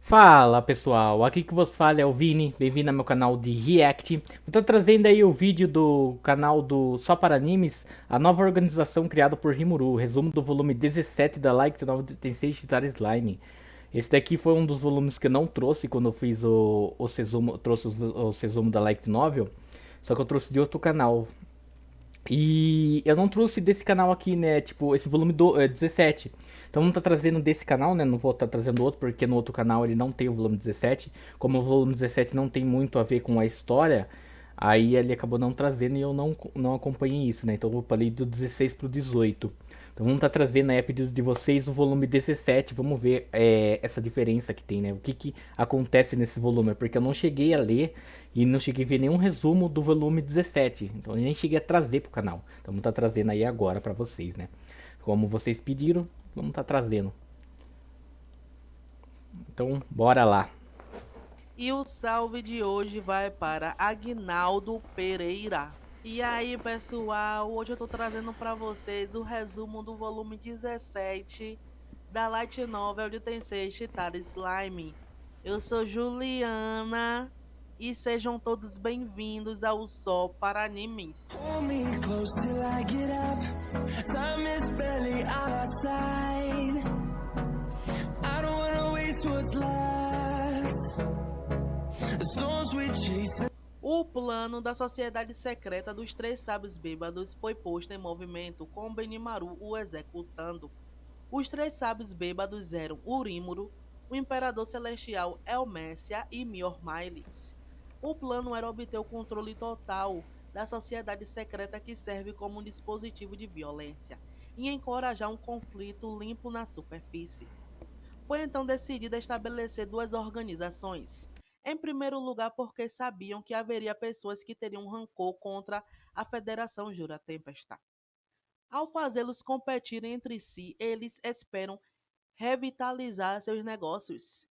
Fala pessoal, aqui que vos fala é o Vini, bem-vindo ao meu canal de React. Eu tô trazendo aí o vídeo do canal do Só para Animes, a nova organização criada por Rimuru, resumo do volume 17 da Light Novel Tensei Shitara Slime. Esse daqui foi um dos volumes que eu não trouxe quando eu fiz o resumo, trouxe o resumo da Light Novel, só que eu trouxe de outro canal. E eu não trouxe desse canal aqui, né? Tipo, esse volume 17. Então não tá trazendo desse canal, né? Não vou estar trazendo outro, porque no outro canal ele não tem o volume 17. Como o volume 17 não tem muito a ver com a história, aí ele acabou não trazendo e eu não acompanhei isso, né? Então eu falei do 16 pro 18. Então vamos estar trazendo aí a pedido de vocês o volume 17. Vamos ver essa diferença que tem, né? O que, que acontece nesse volume. Porque eu não cheguei a ler e não cheguei a ver nenhum resumo do volume 17. Então eu nem cheguei a trazer pro canal. Então vamos estar trazendo aí agora para vocês, né? Como vocês pediram, vamos estar trazendo. Então bora lá. E o salve de hoje vai para Agnaldo Pereira. E aí, pessoal, hoje eu tô trazendo para vocês o resumo do volume 17 da Light Novel de Tensei Shitara Slime. Eu sou Juliana e sejam todos bem-vindos ao Só para Animes. Hold me close till I get up. Time is barely on our side. I don't wanna waste what's left. The storms we chase. O plano da Sociedade Secreta dos Três Sábios Bêbados foi posto em movimento com Benimaru o executando. Os três sábios bêbados eram Urímuro, o Imperador Celestial Elmécia e Miormailis. O plano era obter o controle total da sociedade secreta que serve como um dispositivo de violência e encorajar um conflito limpo na superfície. Foi então decidido estabelecer duas organizações. Em primeiro lugar, porque sabiam que haveria pessoas que teriam rancor contra a Federação Jura Tempesta. Ao fazê-los competirem entre si, eles esperam revitalizar seus negócios.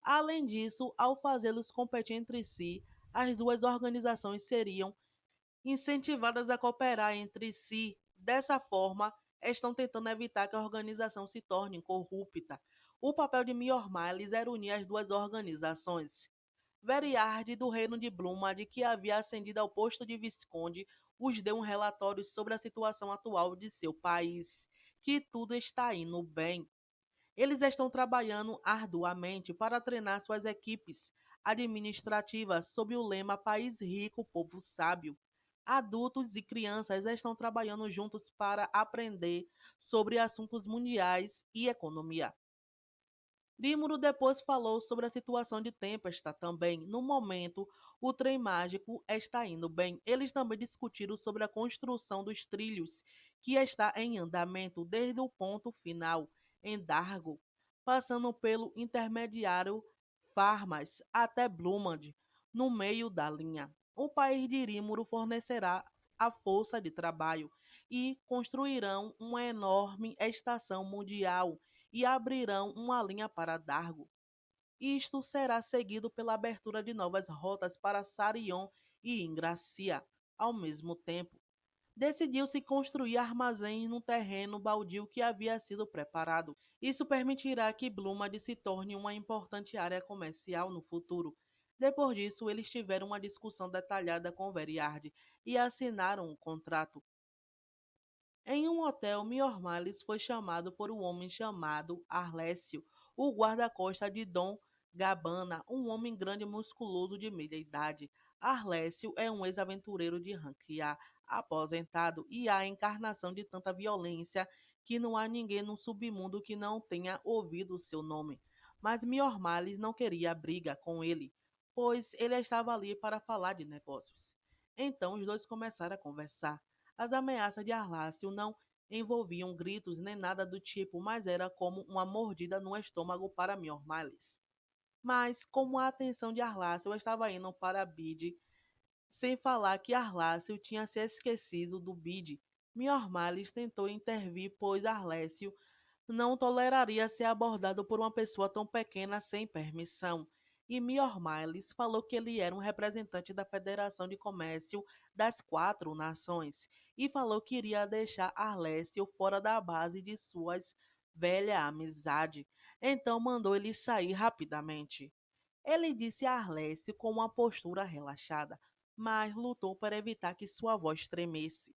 Além disso, ao fazê-los competir entre si, as duas organizações seriam incentivadas a cooperar entre si. Dessa forma, estão tentando evitar que a organização se torne corrupta. O papel de Miormales era unir as duas organizações. Veriard, do reino de Blumad, que havia ascendido ao posto de Visconde, os deu um relatório sobre a situação atual de seu país, que tudo está indo bem. Eles estão trabalhando arduamente para treinar suas equipes administrativas sob o lema País Rico, Povo Sábio. Adultos e crianças estão trabalhando juntos para aprender sobre assuntos mundiais e economia. Rímuro depois falou sobre a situação de Tempesta também. No momento, o trem mágico está indo bem. Eles também discutiram sobre a construção dos trilhos, que está em andamento desde o ponto final, em Dargo, passando pelo intermediário Farmas até Blumand, no meio da linha. O país de Rímuro fornecerá a força de trabalho e construirão uma enorme estação mundial e abrirão uma linha para Dargo. Isto será seguido pela abertura de novas rotas para Sarion e Ingracia. Ao mesmo tempo, decidiu-se construir armazéns no terreno baldio que havia sido preparado. Isso permitirá que Blumad se torne uma importante área comercial no futuro. Depois disso, eles tiveram uma discussão detalhada com Veriard e assinaram um contrato. Em um hotel, Miormales foi chamado por um homem chamado Arlécio, o guarda-costas de Dom Gabbana, um homem grande e musculoso de meia idade. Arlécio é um ex-aventureiro de rank A, aposentado, e a encarnação de tanta violência que não há ninguém no submundo que não tenha ouvido o seu nome. Mas Miormales não queria briga com ele, pois ele estava ali para falar de negócios. Então os dois começaram a conversar. As ameaças de Arlácio não envolviam gritos nem nada do tipo, mas era como uma mordida no estômago para Miormales. Mas, como a atenção de Arlácio estava indo para Bide, sem falar que Arlácio tinha se esquecido do Bide, Miormales tentou intervir, pois Arlécio não toleraria ser abordado por uma pessoa tão pequena sem permissão. E Miormales falou que ele era um representante da Federação de Comércio das Quatro Nações e falou que iria deixar Arlécio fora da base de suas velha amizade. então mandou ele sair rapidamente. Ele disse a Arlésio com uma postura relaxada, mas lutou para evitar que sua voz tremesse.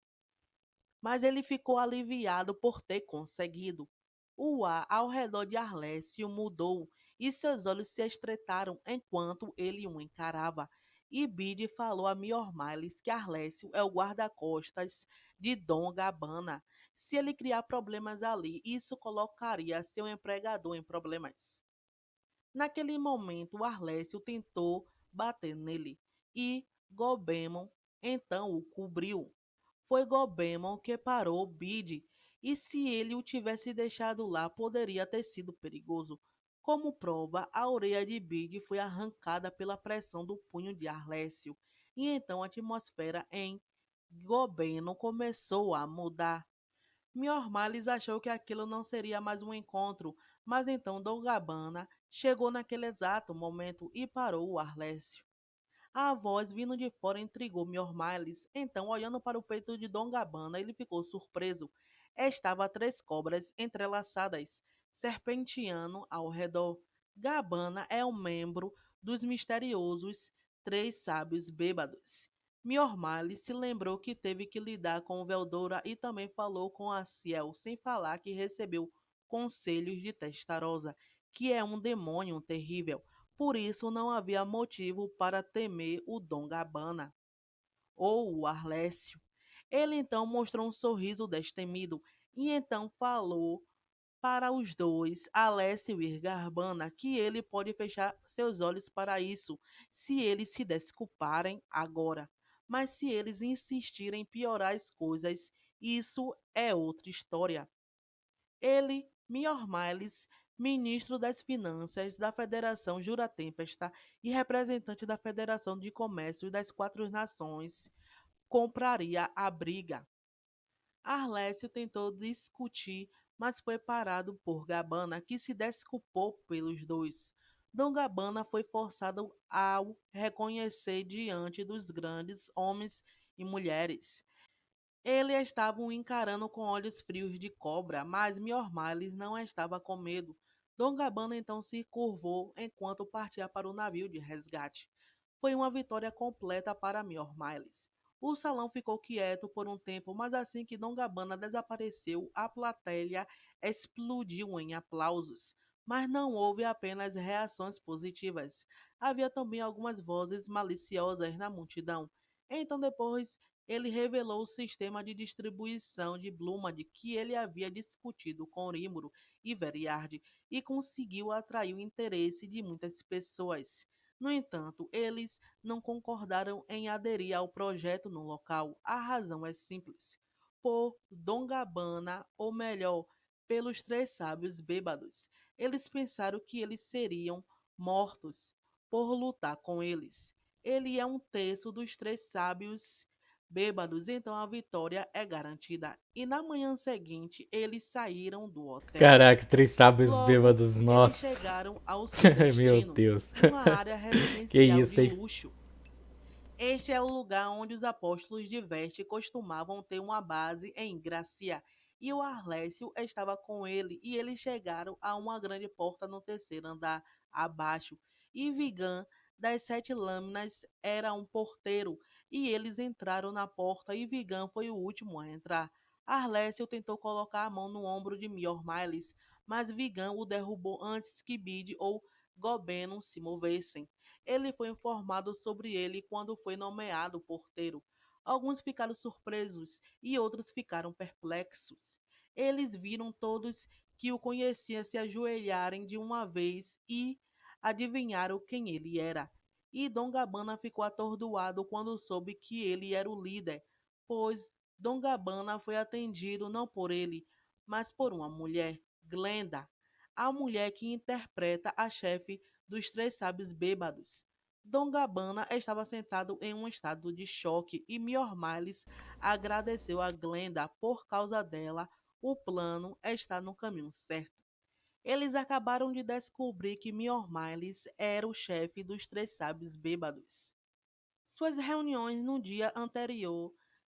Mas ele ficou aliviado por ter conseguido. O ar ao redor de Arlésio mudou e seus olhos se estreitaram enquanto ele o encarava. E Bide falou a Miormales que Arlésio é o guarda-costas de Dom Gabbana. Se ele criar problemas ali, isso colocaria seu empregador em problemas. Naquele momento, Arlésio tentou bater nele e Gobemon então o cobriu. Foi Gobemon que parou Bide, e se ele o tivesse deixado lá, poderia ter sido perigoso. Como prova, a orelha de Bide foi arrancada pela pressão do punho de Arlésio, e então a atmosfera em Gobeno começou a mudar. Miormales achou que aquilo não seria mais um encontro, mas então Dom Gabbana chegou naquele exato momento e parou o Arlésio. A voz vindo de fora intrigou Miormales, então olhando para o peito de Dom Gabbana, ele ficou surpreso. Estava três cobras entrelaçadas, serpenteando ao redor. Gabbana é um membro dos misteriosos Três Sábios Bêbados. Miormales se lembrou que teve que lidar com Veldora e também falou com Aciel, sem falar que recebeu conselhos de Testarossa, que é um demônio terrível. Por isso não havia motivo para temer o Dom Gabbana ou o Arlésio. Ele então mostrou um sorriso destemido e então falou para os dois, Alessio e Gabbana, que ele pode fechar seus olhos para isso, se eles se desculparem agora. Mas se eles insistirem em piorar as coisas, isso é outra história. Ele, Miormales, ministro das Finanças da Federação Jura-Tempesta e representante da Federação de Comércio das Quatro Nações, compraria a briga. Arlésio tentou discutir, mas foi parado por Gabbana, que se desculpou pelos dois. Dom Gabbana foi forçado a o reconhecer diante dos grandes homens e mulheres. Ele estava o encarando com olhos frios de cobra, mas Miormales não estava com medo. Dom Gabbana então se curvou enquanto partia para o navio de resgate. Foi uma vitória completa para Miormales. O salão ficou quieto por um tempo, mas assim que Dom Gabbana desapareceu, a plateia explodiu em aplausos. Mas não houve apenas reações positivas. Havia também algumas vozes maliciosas na multidão. Então, depois ele revelou o sistema de distribuição de Blumad que ele havia discutido com Rímuro e Veriard e conseguiu atrair o interesse de muitas pessoas. No entanto, eles não concordaram em aderir ao projeto no local. A razão é simples. Por Dom Gabbana, ou melhor, pelos três sábios bêbados. Eles pensaram que eles seriam mortos por lutar com eles. Ele é um terço dos três sábios bêbados, então a vitória é garantida. E na manhã seguinte, eles saíram do hotel. Caraca, três sábios Logo, bêbados, eles nossa. chegaram ao seu Meu destino, Deus. uma área Que residencial de isso, hein? luxo. Este é o lugar onde os apóstolos de Veste costumavam ter uma base em Gracia, e o Arlésio estava com ele, e eles chegaram a uma grande porta no terceiro andar abaixo, e Vigan das Sete Lâminas era um porteiro, e eles entraram na porta, e Vigan foi o último a entrar. Arlésio tentou colocar a mão no ombro de Miormales, mas Vigan o derrubou antes que Bide ou Gobeno se movessem. Ele foi informado sobre ele quando foi nomeado porteiro. Alguns ficaram surpresos e outros ficaram perplexos. Eles viram todos que o conheciam se ajoelharem de uma vez e adivinharam quem ele era. E Dom Gabbana ficou atordoado quando soube que ele era o líder, pois Dom Gabbana foi atendido não por ele, mas por uma mulher, Glenda, a mulher que interpreta a chefe dos três sábios bêbados. Dom Gabbana estava sentado em um estado de choque e Miormales agradeceu a Glenda por causa dela. O plano está no caminho certo. Eles acabaram de descobrir que Miormales era o chefe dos três sábios bêbados. Suas reuniões no dia anterior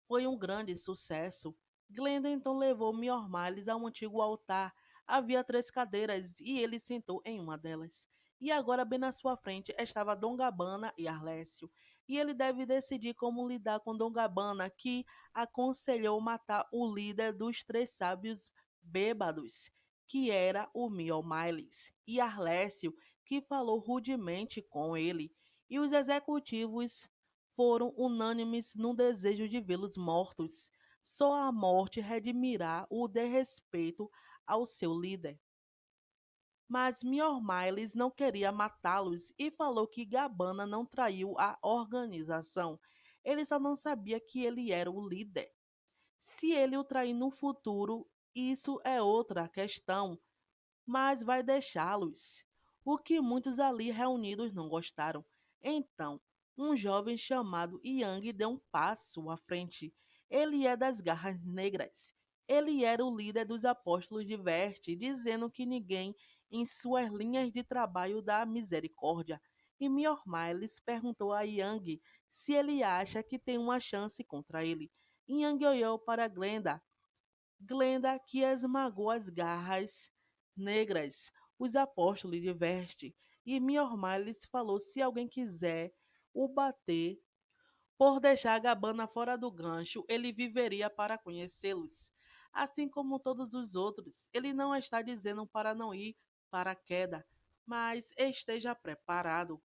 foi um grande sucesso. Glenda então levou Miormales ao antigo altar, Havia 3 cadeiras e ele sentou em uma delas. E agora, bem na sua frente, estava Dom Gabbana e Arlécio. E ele deve decidir como lidar com Dom Gabbana, que aconselhou matar o líder dos 3 sábios bêbados, que era o Mio Miles, e Arlécio, que falou rudemente com ele. E os executivos foram unânimes no desejo de vê-los mortos. Só a morte redimirá o desrespeito ao seu líder. Mas Myor Miles não queria matá-los e falou que Gabbana não traiu a organização. Ele só não sabia que ele era o líder. Se ele o trair no futuro, isso é outra questão, mas vai deixá-los. O que muitos ali reunidos não gostaram. Então, um jovem chamado Yang deu um passo à frente. Ele é das garras negras. Ele era o líder dos apóstolos de Verte, dizendo que ninguém em suas linhas de trabalho dá misericórdia. E Myor Miles perguntou a Yang se ele acha que tem uma chance contra ele. Yang olhou para Glenda. Glenda que esmagou as garras negras, os apóstolos de Veste, e Myor Miles falou se alguém quiser o bater por deixar a Gabbana fora do gancho, ele viveria para conhecê-los. Assim como todos os outros, ele não está dizendo para não ir para a queda, mas esteja preparado.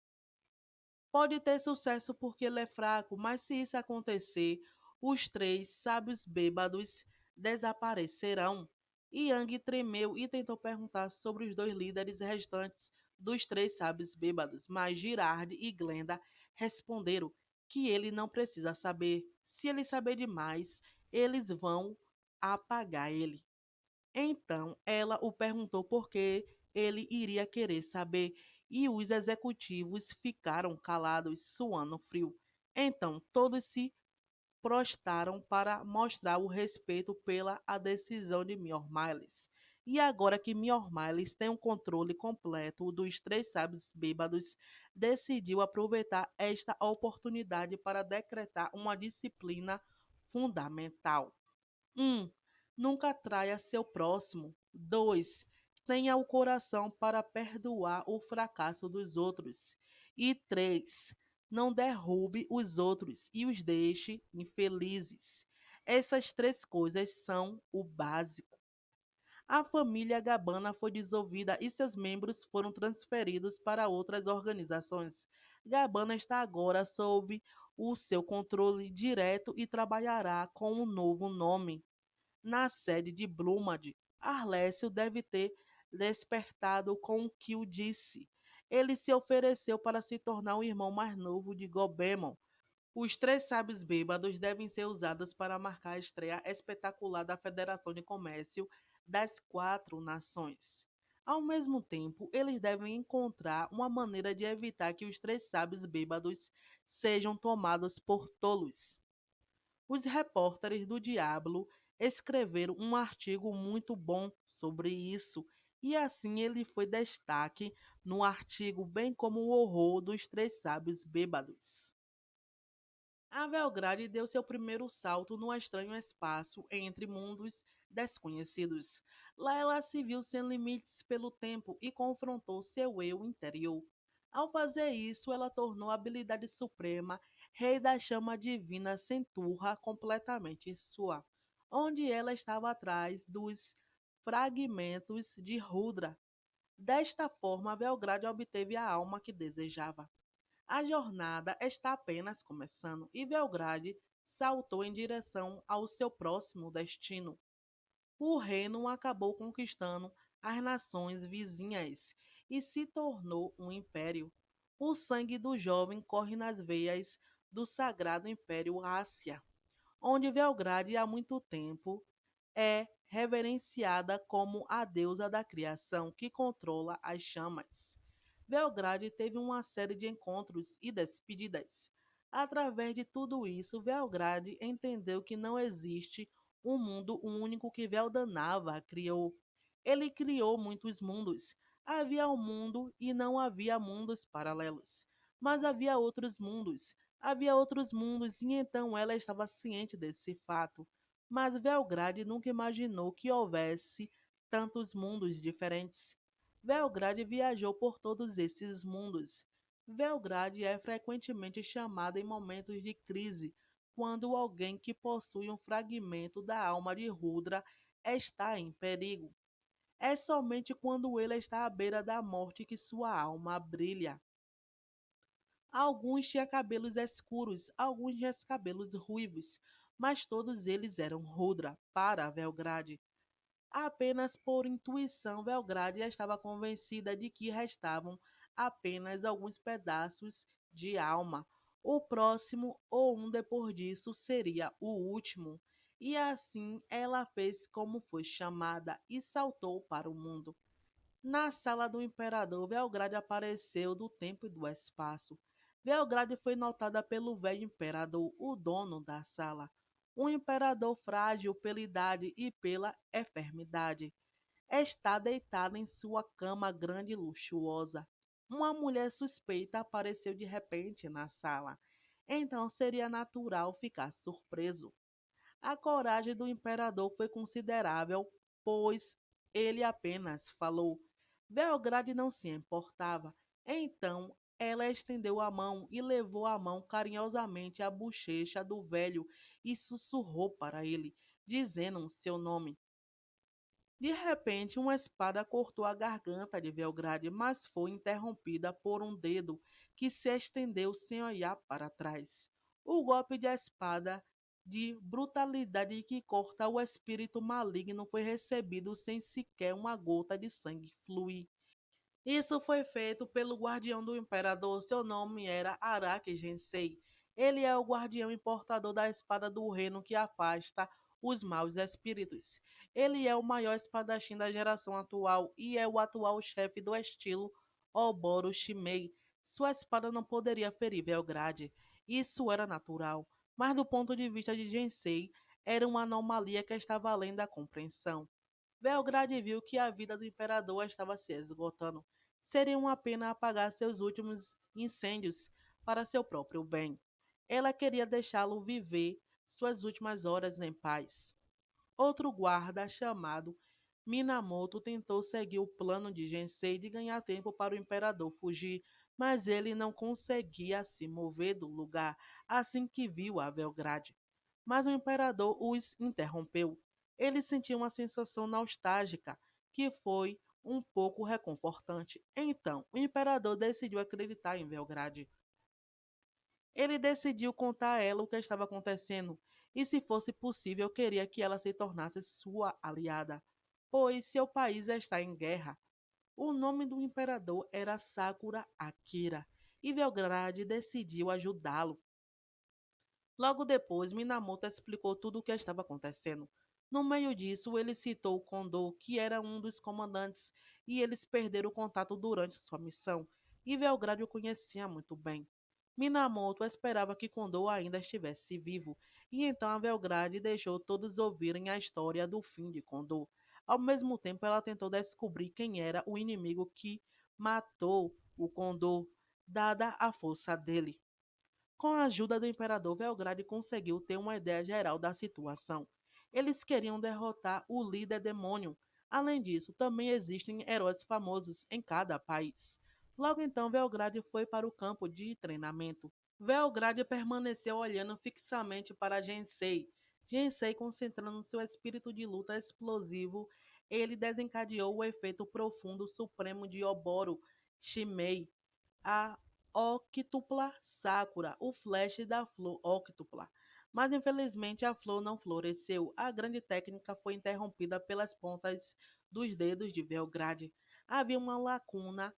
Pode ter sucesso porque ele é fraco, mas se isso acontecer, os 3 sábios bêbados desaparecerão. Yang tremeu e tentou perguntar sobre os 2 líderes restantes dos 3 sábios bêbados, mas Girard e Glenda responderam que ele não precisa saber. Se ele saber demais, eles vão apagar ele. Então ela o perguntou por que ele iria querer saber, e os executivos ficaram calados, suando frio. Então todos se prostraram para mostrar o respeito pela a decisão de Myor Miles. E agora que Myor Miles tem o controle completo dos 3 sábios bêbados, decidiu aproveitar esta oportunidade para decretar uma disciplina fundamental. 1. Nunca traia seu próximo. 2. Tenha o coração para perdoar o fracasso dos outros. E 3. Não derrube os outros e os deixe infelizes. Essas 3 coisas são o básico. A família Gabbana foi dissolvida e seus membros foram transferidos para outras organizações. Gabbana está agora sob o seu controle direto e trabalhará com um novo nome. Na sede de Blumad, Arlécio deve ter despertado com o que o disse. Ele se ofereceu para se tornar o irmão mais novo de Gobemon. Os 3 sábios bêbados devem ser usados para marcar a estreia espetacular da Federação de Comércio das 4 Nações. Ao mesmo tempo, eles devem encontrar uma maneira de evitar que os 3 sábios bêbados sejam tomados por tolos. Os repórteres do Diablo escreveram um artigo muito bom sobre isso, e assim ele foi destaque no artigo, bem como o horror dos 3 sábios bêbados. A Belgrade deu seu primeiro salto no estranho espaço entre mundos desconhecidos. Lá ela se viu sem limites pelo tempo e confrontou seu eu interior. Ao fazer isso, ela tornou a habilidade suprema, Rei da Chama Divina Centurra, completamente sua, onde ela estava atrás dos fragmentos de Rudra. Desta forma, Belgrade obteve a alma que desejava. A jornada está apenas começando e Belgrade saltou em direção ao seu próximo destino. O reino acabou conquistando as nações vizinhas e se tornou um império. O sangue do jovem corre nas veias do sagrado Império Ásia, onde Belgrade há muito tempo é reverenciada como a deusa da criação que controla as chamas. Belgrade teve uma série de encontros e despedidas. Através de tudo isso, Belgrade entendeu que não existe um mundo único que Veldanava criou. Ele criou muitos mundos. Havia um mundo e não havia mundos paralelos. Mas havia outros mundos. Havia outros mundos e então ela estava ciente desse fato. Mas Belgrade nunca imaginou que houvesse tantos mundos diferentes. Velgrade viajou por todos esses mundos. Velgrade é frequentemente chamada em momentos de crise, quando alguém que possui um fragmento da alma de Rudra está em perigo. É somente quando ele está à beira da morte que sua alma brilha. Alguns tinham cabelos escuros, alguns tinham cabelos ruivos, mas todos eles eram Rudra para Velgrade. Apenas por intuição, Belgrade estava convencida de que restavam apenas alguns pedaços de alma. O próximo, ou um depois disso, seria o último. E assim ela fez como foi chamada e saltou para o mundo. Na sala do imperador, Belgrade apareceu do tempo e do espaço. Belgrade foi notada pelo velho imperador, o dono da sala. Um imperador frágil pela idade e pela enfermidade. Está deitada em sua cama grande e luxuosa. Uma mulher suspeita apareceu de repente na sala. Então seria natural ficar surpreso. A coragem do imperador foi considerável, pois ele apenas falou. Belgrade não se importava. Então ela estendeu a mão e levou a mão carinhosamente à bochecha do velho e sussurrou para ele, dizendo seu nome. De repente, uma espada cortou a garganta de Belgrade, mas foi interrompida por um dedo que se estendeu sem olhar para trás. O golpe de espada de brutalidade que corta o espírito maligno foi recebido sem sequer uma gota de sangue fluir. Isso foi feito pelo guardião do imperador. Seu nome era Araki Gensei. Ele é o guardião importador da espada do reino que afasta os maus espíritos. Ele é o maior espadachim da geração atual e é o atual chefe do estilo Oboro Shimei. Sua espada não poderia ferir Belgrade. Isso era natural, mas do ponto de vista de Gensei, era uma anomalia que estava além da compreensão. Belgrade viu que a vida do imperador estava se esgotando. Seria uma pena apagar seus últimos incêndios para seu próprio bem. Ela queria deixá-lo viver suas últimas horas em paz. Outro guarda, chamado Minamoto, tentou seguir o plano de Gensei de ganhar tempo para o imperador fugir, mas ele não conseguia se mover do lugar assim que viu a Belgrade. Mas o imperador os interrompeu. Ele sentiu uma sensação nostálgica, que foi um pouco reconfortante. Então, o imperador decidiu acreditar em Belgrade. Ele decidiu contar a ela o que estava acontecendo e, se fosse possível, queria que ela se tornasse sua aliada, pois seu país está em guerra. O nome do imperador era Sakura Akira e Belgrade decidiu ajudá-lo. Logo depois, Minamoto explicou tudo o que estava acontecendo. No meio disso, ele citou Kondo, que era um dos comandantes, e eles perderam o contato durante sua missão, e Belgrade o conhecia muito bem. Minamoto esperava que Kondo ainda estivesse vivo, e então a Belgrade deixou todos ouvirem a história do fim de Kondo. Ao mesmo tempo, ela tentou descobrir quem era o inimigo que matou o Kondo, dada a força dele. Com a ajuda do imperador, Belgrade conseguiu ter uma ideia geral da situação. Eles queriam derrotar o líder demônio. Além disso, também existem heróis famosos em cada país. Logo então, Belgrade foi para o campo de treinamento. Belgrade permaneceu olhando fixamente para Gensei. Gensei, concentrando seu espírito de luta explosivo, ele desencadeou o efeito profundo supremo de Oboro Shimei, a Octupla Sakura, o flash da flor Octupla. Mas infelizmente a flor não floresceu. A grande técnica foi interrompida pelas pontas dos dedos de Belgrade. Havia uma lacuna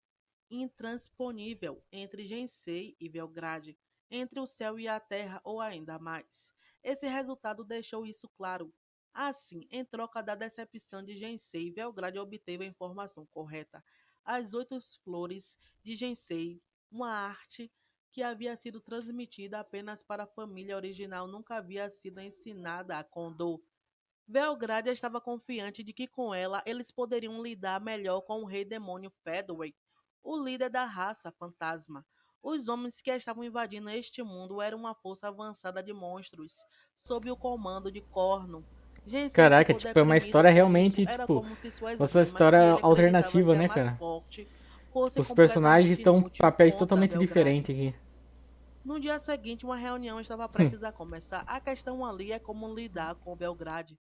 intransponível entre Gensei e Belgrade, entre o céu e a terra, ou ainda mais. Esse resultado deixou isso claro. Assim, em troca da decepção de Gensei, Belgrade obteve a informação correta. As 8 flores de Gensei, uma arte que havia sido transmitida apenas para a família original, nunca havia sido ensinada a Kondo. Belgrade estava confiante de que com ela eles poderiam lidar melhor com o rei demônio Fedway, o líder da raça fantasma. Os homens que estavam invadindo este mundo eram uma força avançada de monstros, sob o comando de Corno, Gensei Caraca, ficou tipo, é uma deprimida história com isso. realmente, Era tipo, como se sua uma esgrima, que história ele acreditava alternativa, ser a né, mais cara? forte, fosse Os personagens completamente estão com inútil papéis contra totalmente Belgrade. diferentes aqui. No dia seguinte, uma reunião estava prestes a começar. A questão ali é como lidar com Belgrade.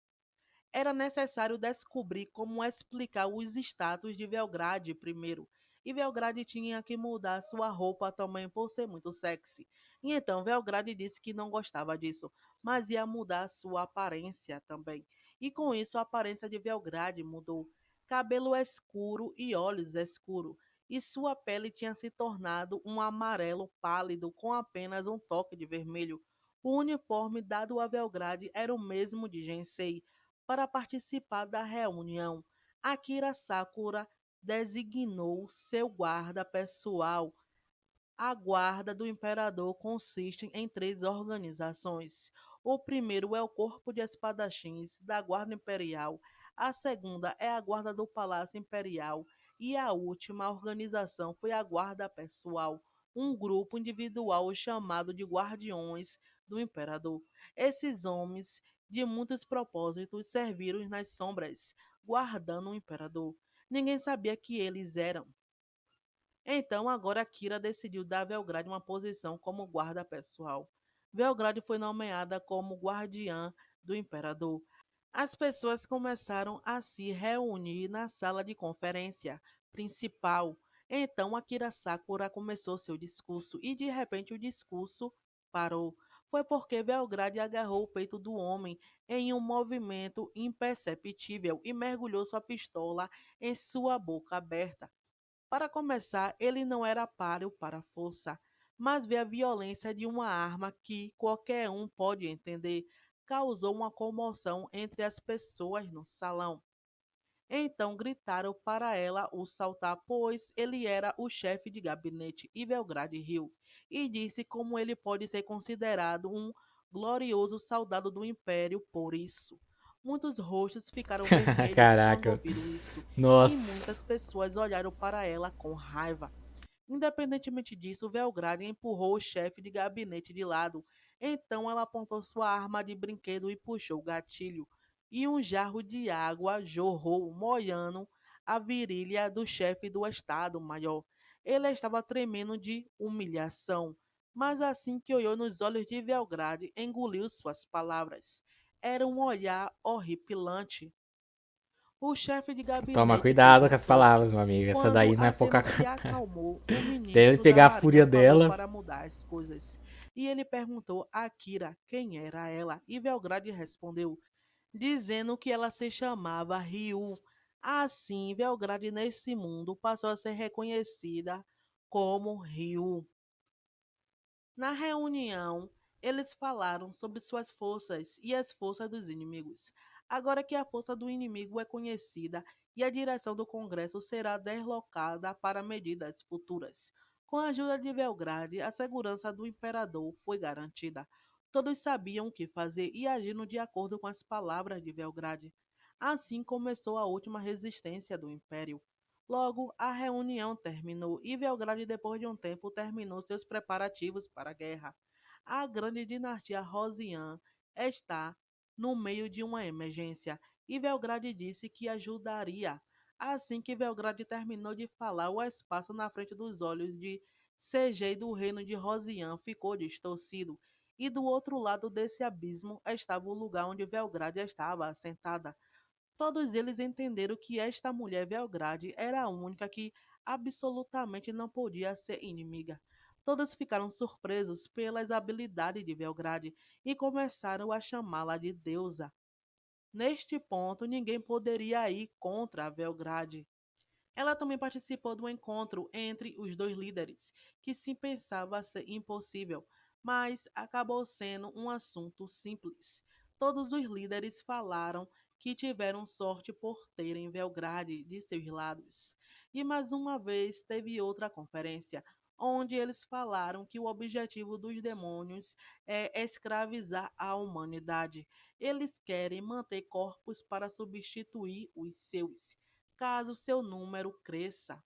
Era necessário descobrir como explicar os status de Belgrade primeiro. E Belgrade tinha que mudar sua roupa também por ser muito sexy. E então Belgrade disse que não gostava disso, mas ia mudar sua aparência também. E com isso a aparência de Belgrade mudou. Cabelo escuro e olhos escuros. E sua pele tinha se tornado um amarelo pálido com apenas um toque de vermelho. O uniforme dado a Belgrade era o mesmo de Gensei. Para participar da reunião, Akira Sakura designou seu guarda pessoal. A Guarda do Imperador consiste em três organizações. O primeiro é o Corpo de Espadachins da Guarda Imperial, a segunda é a Guarda do Palácio Imperial e a última organização foi a Guarda Pessoal, um grupo individual chamado de Guardiões do Imperador. Esses homens, de muitos propósitos, serviram nas sombras, guardando o Imperador. Ninguém sabia que eles eram. Então, agora Kira decidiu dar a Belgrade uma posição como guarda pessoal. Belgrade foi nomeada como guardiã do imperador. As pessoas começaram a se reunir na sala de conferência principal. Então, Akira Sakura começou seu discurso e de repente o discurso parou. Foi porque Belgrade agarrou o peito do homem em um movimento imperceptível e mergulhou sua pistola em sua boca aberta. Para começar, ele não era páreo para a força, mas vê a violência de uma arma que qualquer um pode entender. Causou uma comoção entre as pessoas no salão. Então gritaram para ela o saltar, pois ele era o chefe de gabinete e Belgrade riu, e disse como ele pode ser considerado um glorioso soldado do Império por isso. Muitos rostos ficaram vermelhos quando Caraca. ouviram isso, e Nossa. muitas pessoas olharam para ela com raiva. Independentemente disso, Belgrade empurrou o chefe de gabinete de lado. Então ela apontou sua arma de brinquedo e puxou o gatilho. E um jarro de água jorrou, molhando a virilha do chefe do Estado-Maior. Ele estava tremendo de humilhação, mas assim que olhou nos olhos de Belgrade, engoliu suas palavras. Era um olhar horripilante. O chefe de Toma gabinete teve cuidado com as sorte. palavras, meu amigo. Essa Quando daí não é a pouca cena se coisa. acalmou, o Se ele ministro da pegar a Marinha fúria falou dela. para mudar as coisas. E ele perguntou a Akira quem era ela. E Belgrade respondeu, dizendo que ela se chamava Ryu. Assim, Belgrade nesse mundo passou a ser reconhecida como Ryu. Na reunião, eles falaram sobre suas forças e as forças dos inimigos. Agora que a força do inimigo é conhecida e a direção do Congresso será deslocada para medidas futuras. Com a ajuda de Belgrade, a segurança do imperador foi garantida. Todos sabiam o que fazer e agiram de acordo com as palavras de Belgrade. Assim começou a última resistência do Império. Logo, a reunião terminou e Belgrade, depois de um tempo, terminou seus preparativos para a guerra. A grande dinastia Rosian está no meio de uma emergência e Belgrade disse que ajudaria. Assim que Belgrade terminou de falar, o espaço na frente dos olhos de Segei do reino de Rosian ficou distorcido. E do outro lado desse abismo estava o lugar onde Belgrade estava assentada. Todos eles entenderam que esta mulher Belgrade era a única que absolutamente não podia ser inimiga. Todos ficaram surpresos pelas habilidades de Belgrade e começaram a chamá-la de deusa. Neste ponto, ninguém poderia ir contra a Belgrade. Ela também participou do encontro entre os dois líderes, que se pensava ser impossível, mas acabou sendo um assunto simples. Todos os líderes falaram que tiveram sorte por terem Belgrade de seus lados. E mais uma vez teve outra conferência, onde eles falaram que o objetivo dos demônios é escravizar a humanidade. Eles querem manter corpos para substituir os seus caso seu número cresça.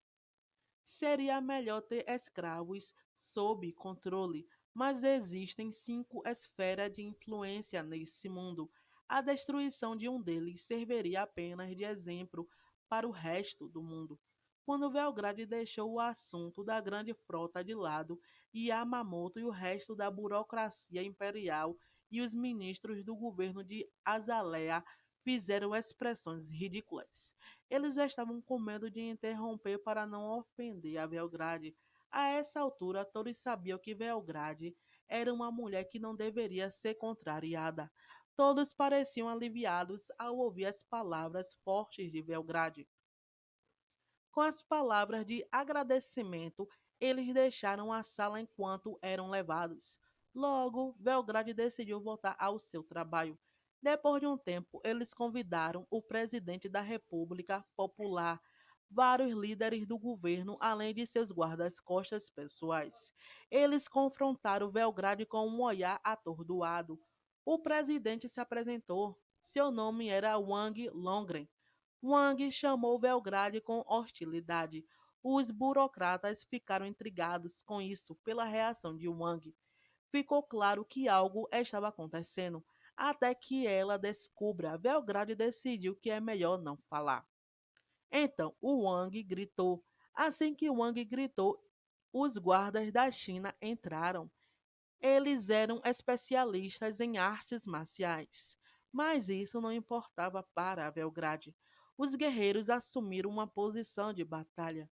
Seria melhor ter escravos sob controle, mas existem 5 esferas de influência nesse mundo. A destruição de um deles serviria apenas de exemplo para o resto do mundo. Quando Belgrade deixou o assunto da grande frota de lado, Yamamoto e o resto da burocracia imperial e os ministros do governo de Azalea fizeram expressões ridículas. Eles estavam com medo de interromper para não ofender a Belgrade. A essa altura, todos sabiam que Belgrade era uma mulher que não deveria ser contrariada. Todos pareciam aliviados ao ouvir as palavras fortes de Belgrade. Com as palavras de agradecimento, eles deixaram a sala enquanto eram levados. Logo, Belgrade decidiu voltar ao seu trabalho. Depois de um tempo, eles convidaram o presidente da República Popular, vários líderes do governo, além de seus guardas-costas pessoais. Eles confrontaram Belgrade com um olhar atordoado. O presidente se apresentou. Seu nome era Wang Longren. Wang chamou Belgrade com hostilidade. Os burocratas ficaram intrigados com isso pela reação de Wang. Ficou claro que algo estava acontecendo, até que ela descubra. Belgrade decidiu que é melhor não falar. Então, o Wang gritou. Assim que Wang gritou, os guardas da China entraram. Eles eram especialistas em artes marciais, mas isso não importava para Belgrade. Os guerreiros assumiram uma posição de batalha.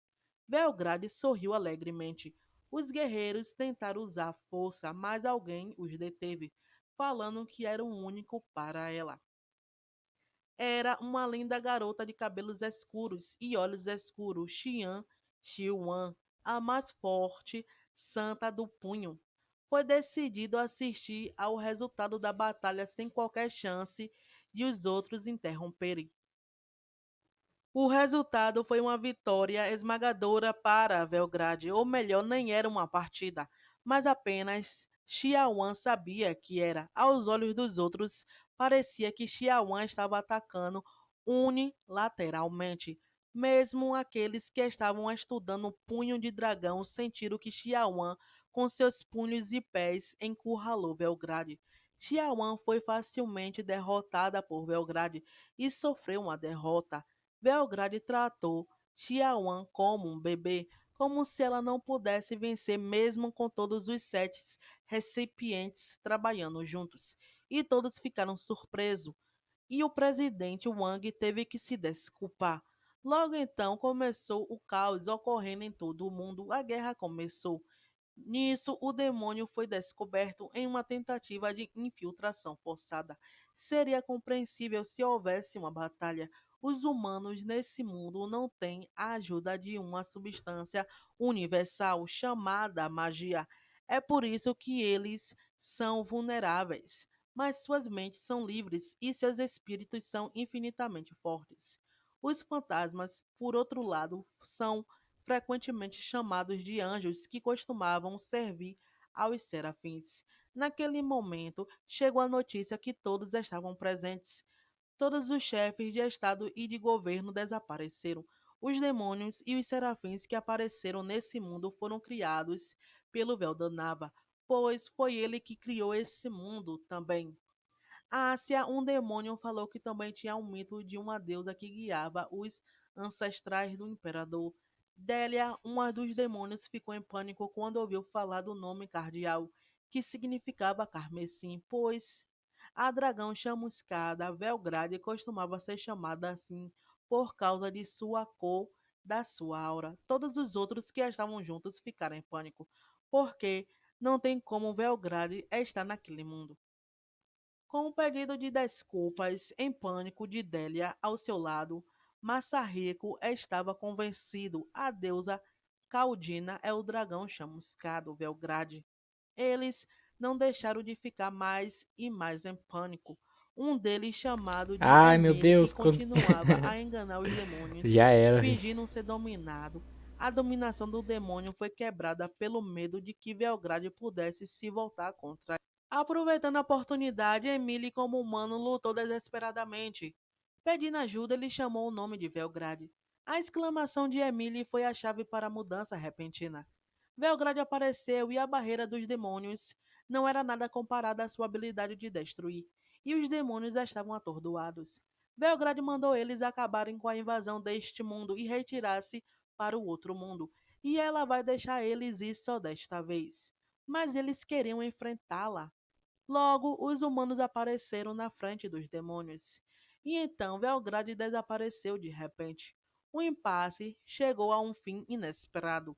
Belgrade sorriu alegremente. Os guerreiros tentaram usar força, mas alguém os deteve, falando que era o único para ela. Era uma linda garota de cabelos escuros e olhos escuros, Xian Xiuan, a mais forte santa do punho. Foi decidido assistir ao resultado da batalha sem qualquer chance de os outros interromperem. O resultado foi uma vitória esmagadora para Belgrade, ou melhor, nem era uma partida, mas apenas Xiaoan sabia que era. Aos olhos dos outros, parecia que Xiaoan estava atacando unilateralmente. Mesmo aqueles que estavam estudando o punho de dragão sentiram que Xiaoan, com seus punhos e pés, encurralou Belgrade. Xiaoan foi facilmente derrotada por Belgrade e sofreu uma derrota. Belgrade tratou Xiaoan como um bebê, como se ela não pudesse vencer mesmo com todos os 7 recipientes trabalhando juntos. E todos ficaram surpresos. E o presidente Wang teve que se desculpar. Logo então começou o caos ocorrendo em todo o mundo. A guerra começou. Nisso, o demônio foi descoberto em uma tentativa de infiltração forçada. Seria compreensível se houvesse uma batalha. Os humanos nesse mundo não têm a ajuda de uma substância universal chamada magia. É por isso que eles são vulneráveis, mas suas mentes são livres e seus espíritos são infinitamente fortes. Os fantasmas, por outro lado, são frequentemente chamados de anjos que costumavam servir aos serafins. Naquele momento, chegou a notícia que todos estavam presentes. Todos os chefes de estado e de governo desapareceram. Os demônios e os serafins que apareceram nesse mundo foram criados pelo Veldanava, pois foi ele que criou esse mundo também. Ásia, um demônio, falou que também tinha um mito de uma deusa que guiava os ancestrais do imperador. Délia, uma dos demônios, ficou em pânico quando ouviu falar do nome cardeal, que significava carmesim, pois a dragão chamuscada Belgrade costumava ser chamada assim por causa de sua cor, da sua aura. Todos os outros que estavam juntos ficaram em pânico, porque não tem como Belgrade estar naquele mundo. Com um pedido de desculpas em pânico de Délia ao seu lado, Massarico estava convencido. A deusa Caldina é o dragão chamuscado Belgrade. Eles não deixaram de ficar mais e mais em pânico. Um deles, chamado de Ai, meu Emile, que Deus, continuava a enganar os demônios, já era. fingindo ser dominado. A dominação do demônio foi quebrada pelo medo de que Belgrade pudesse se voltar contra. Aproveitando a oportunidade, Emile, como humano, lutou desesperadamente. Pedindo ajuda, ele chamou o nome de Belgrade. A exclamação de Emile foi a chave para a mudança repentina. Belgrade apareceu e a barreira dos demônios não era nada comparada à sua habilidade de destruir. e os demônios estavam atordoados. Belgrade mandou eles acabarem com a invasão deste mundo e retirar-se para o outro mundo, e ela vai deixar eles ir só desta vez. Mas eles queriam enfrentá-la. Logo, os humanos apareceram na frente dos demônios. E então Belgrade desapareceu de repente. O impasse chegou a um fim inesperado.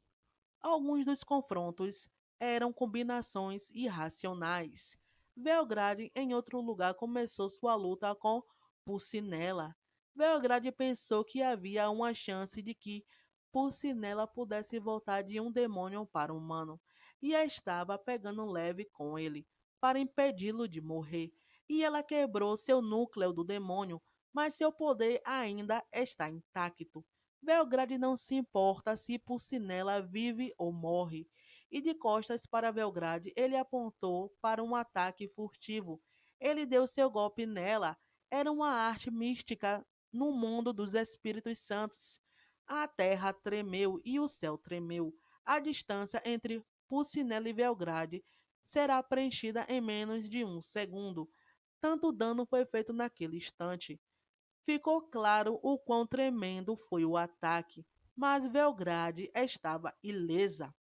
Alguns dos confrontos eram combinações irracionais. Belgrade, em outro lugar, começou sua luta com Pulcinella. Belgrade pensou que havia uma chance de que Pulcinella pudesse voltar de um demônio para um humano, e estava pegando leve com ele, para impedi-lo de morrer. E ela quebrou seu núcleo do demônio, mas seu poder ainda está intacto. Belgrade não se importa se Pulcinella vive ou morre, e de costas para Belgrade ele apontou para um ataque furtivo. Ele deu seu golpe nela. Era uma arte mística no mundo dos espíritos santos. A terra tremeu e o céu tremeu. A distância entre Pulcinella e Belgrade será preenchida em menos de um segundo. Tanto dano foi feito naquele instante. Ficou claro o quão tremendo foi o ataque, mas Belgrade estava ilesa.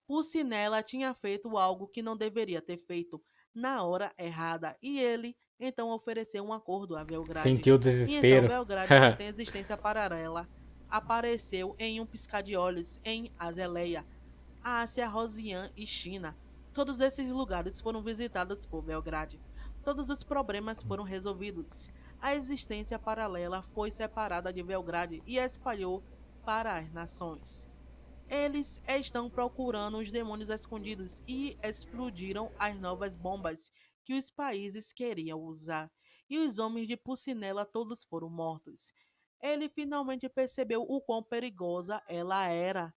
Pulcinella tinha feito algo que não deveria ter feito na hora errada, e ele então ofereceu um acordo a Belgrade. Sentiu o E então desespero. Belgrade, que tem existência paralela, apareceu em um piscar de olhos em Azeleia, Ásia, Rosian e China. Todos esses lugares foram visitados por Belgrade. Todos os problemas foram resolvidos. A existência paralela foi separada de Belgrade e espalhou para as nações. Eles estão procurando os demônios escondidos e explodiram as novas bombas que os países queriam usar. E os homens de Pulcinella todos foram mortos. Ele finalmente percebeu o quão perigosa ela era.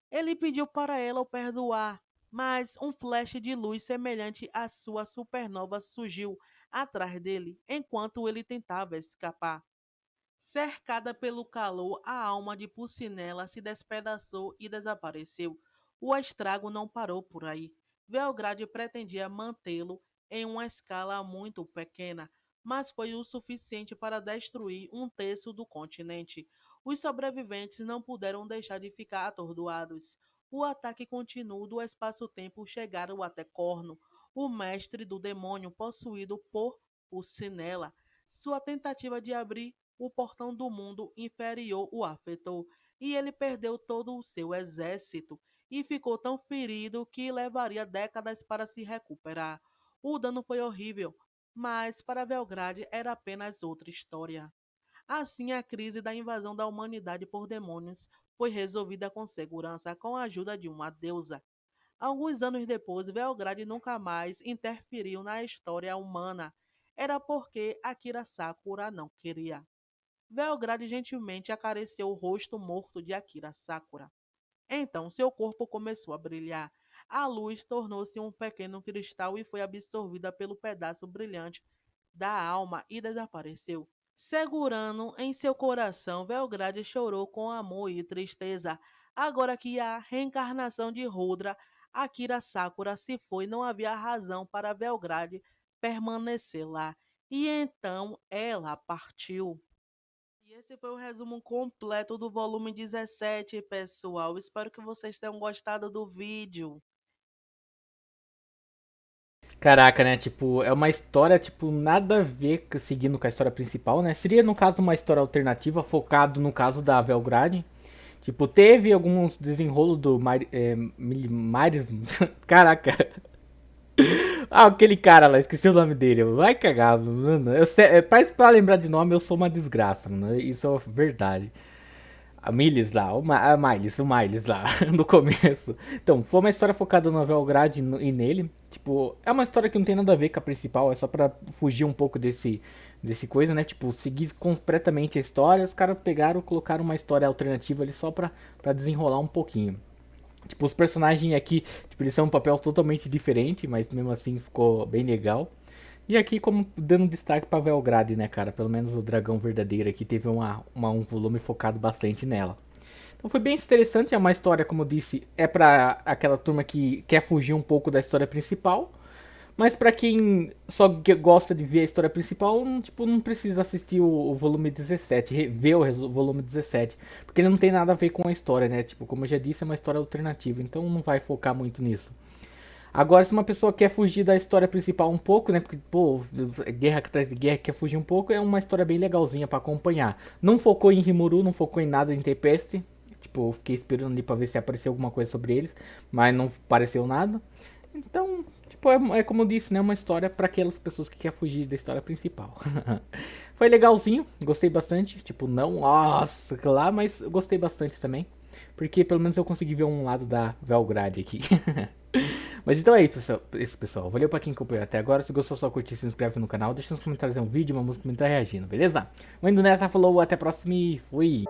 Ele pediu para ela o perdoar, mas um flash de luz semelhante à sua supernova surgiu atrás dele enquanto ele tentava escapar. Cercada pelo calor, a alma de Pulcinella se despedaçou e desapareceu. O estrago não parou por aí. Belgrade pretendia mantê-lo em uma escala muito pequena, mas foi o suficiente para destruir um terço do continente. Os sobreviventes não puderam deixar de ficar atordoados. O ataque contínuo do espaço-tempo chegaram até Corno, o mestre do demônio possuído por Pulcinella. Sua tentativa de abrir o portão do mundo inferior o afetou, e ele perdeu todo o seu exército e ficou tão ferido que levaria décadas para se recuperar. O dano foi horrível, mas para Belgrade era apenas outra história. Assim, a crise da invasão da humanidade por demônios foi resolvida com segurança com a ajuda de uma deusa. Alguns anos depois, Belgrade nunca mais interferiu na história humana. Era porque Akira Sakura não queria. Belgrade gentilmente acariciou o rosto morto de Akira Sakura. Então seu corpo começou a brilhar. A luz tornou-se um pequeno cristal e foi absorvida pelo pedaço brilhante da alma e desapareceu. Segurando em seu coração, Belgrade chorou com amor e tristeza. Agora que a reencarnação de Rudra, Akira Sakura se foi, não havia razão para Belgrade permanecer lá. E então ela partiu. E esse foi o resumo completo do volume 17, pessoal. Espero que vocês tenham gostado do vídeo. Caraca, né? Tipo, é uma história, tipo, nada a ver seguindo com a história principal, né? Seria, no caso, uma história alternativa, focado no caso da Belgrade. Tipo, teve alguns desenrolos do Maris. Caraca. Ah, aquele cara lá, esqueci o nome dele. Vai cagar, mano. Pra lembrar de nome, eu sou uma desgraça, mano. Isso é verdade. A Miles lá, a Miles, o Miles lá, no começo. Então, foi uma história focada no Belgrade e nele. Tipo, é uma história que não tem nada a ver com a principal, é só pra fugir um pouco desse coisa, né? Tipo, seguir completamente a história. Os caras pegaram, colocaram uma história alternativa ali só pra desenrolar um pouquinho. Tipo, os personagens aqui, tipo, eles são um papel totalmente diferente, mas mesmo assim ficou bem legal. E aqui, como dando destaque pra Belgrade, né, cara? Pelo menos o Dragão Verdadeiro aqui teve um volume focado bastante nela. Então foi bem interessante, é uma história, como eu disse, é pra aquela turma que quer fugir um pouco da história principal. Mas pra quem só gosta de ver a história principal, tipo, não precisa assistir o volume 17, ver o volume 17. Porque ele não tem nada a ver com a história, né? Tipo, como eu já disse, é uma história alternativa, então não vai focar muito nisso. Agora, se uma pessoa quer fugir da história principal um pouco, né? Porque, pô, guerra atrás de guerra, quer fugir um pouco, é uma história bem legalzinha pra acompanhar. Não focou em Rimuru, não focou em nada em Tempest. Tipo, eu fiquei esperando ali pra ver se apareceu alguma coisa sobre eles, mas não apareceu nada. Então, tipo, é como eu disse, né? Uma história pra aquelas pessoas que querem fugir da história principal. Foi legalzinho, gostei bastante. Tipo, não, nossa, lá, mas eu gostei bastante também. Porque pelo menos eu consegui ver um lado da Velgrade aqui. Mas então é isso, pessoal. Valeu pra quem acompanhou até agora. Se gostou, só curtir, se inscreve no canal. Deixa nos comentários um vídeo, uma música, comentar reagindo, beleza? Vou indo nessa, falou, até a próxima e fui!